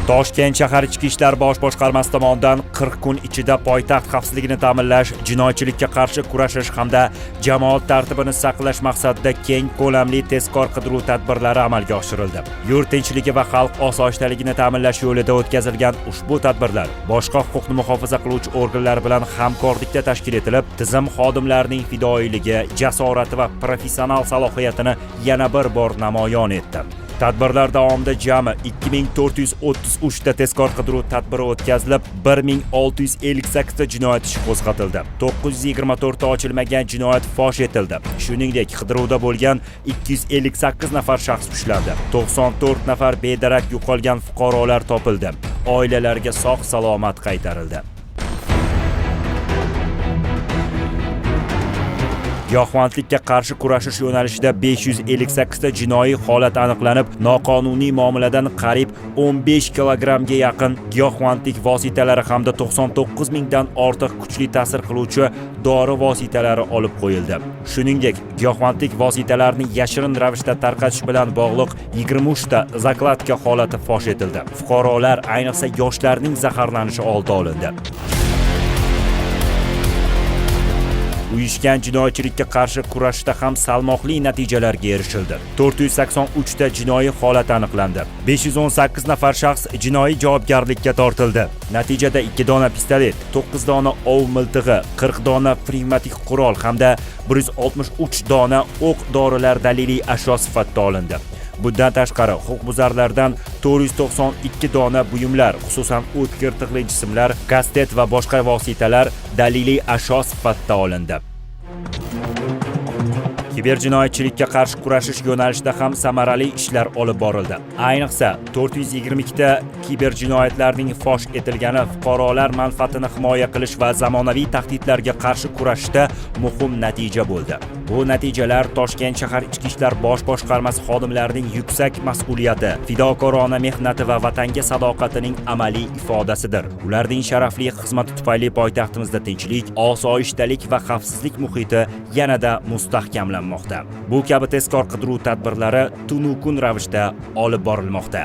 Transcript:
Toshkent shahar Ichki ishlar bosh boshqarmasi tomonidan 40 kun ichida poytaxt xavfsizligini ta'minlash, jinoyatchilikka qarshi kurashish hamda jamoat tartibini saqlash maqsadida keng ko'lamli tezkor qidiruv tadbirlari amalga oshirildi. Yurt tinchligi va xalq osoyishtaligini ta'minlash yo'lida o'tkazilgan ushbu tadbirlar boshqa huquqni muhofaza qiluvchi organlar bilan hamkorlikda tashkil etilib, tizim xodimlarining fidoyiligi, jasorati va professional salohiyatini yana bir bor namoyon etdi. Tadbirlar davomida jami 2433 ta tezkor qidiruv tadbiri o'tkazilib, 1658 ta jinoyat ishi qo'zg'atildi. 924 ta ochilmagan jinoyat fosh etildi. Shuningdek, qidiruvda bo'lgan 258 nafar shaxs ushlandi. 94 nafar bedarak yo'qolgan fuqarolar topildi. Oilalariga sog'-salomat qaytarildi. Giyohvandlikka qarshi kurashish yo'nalishida 558 ta jinoiy holat aniqlanib, noqonuniy muomaladan qariyb 15 kilogramga yaqin giyohvandlik vositalari hamda 99 mingdan ortiq kuchli ta'sir qiluvchi dori vositalari olib qo'yildi. Shuningdek, giyohvandlik vositalarini yashirin ravishda tarqatish bilan bog'liq 23 ta zakladka holati fosh etildi. Fuqarolar, ayniqsa yoshlarning zaharlanishi oldi olindi. Uyushgan jinoyatchilikka qarshi kurashishda ham salmoqli natijalarga erishildi. 483 ta jinoiy holat aniqlandi. 518 nafar shaxs jinoiy javobgarlikka tortildi. Natijada 2 dona pistolet, 9 dona ov miltig'i, 40 dona pnevmatik qurol hamda 163 dona o'q-dorilar daliliy ashyo sifatida olindi. Bundan tashqari, huquqbuzarlardan 492 dona buyumlar, xususan o'tkir tig'li jismlar, kastet va boshqa vositalar daliliy ashyo sifatida olindi. Kiberjinoyatchilikka qarshi kurashish yo'nalishida ham samarali ishlar olib borildi. Ayniqsa, 422 ta kiberjinoyatlarning fosh etilgani fuqarolar manfaatini himoya qilish va zamonaviy tahdidlarga qarshi kurashishda muhim natija bo'ldi. Bu natijalar Toshkent shahar Ichki ishlar bosh boshqarmasi xodimlarining yuksak mas'uliyati, fidokorona mehnati va vatanga sadoqatining amaliy ifodasidir. Ularning sharafli xizmati tufayli poytaxtimizda tinchlik, osoyishtalik va xavfsizlik muhiti yanada mustahkamlanmoqda. Bu kabi tezkor qidiruv tadbirlari tunu kun ravishda olib borilmoqda.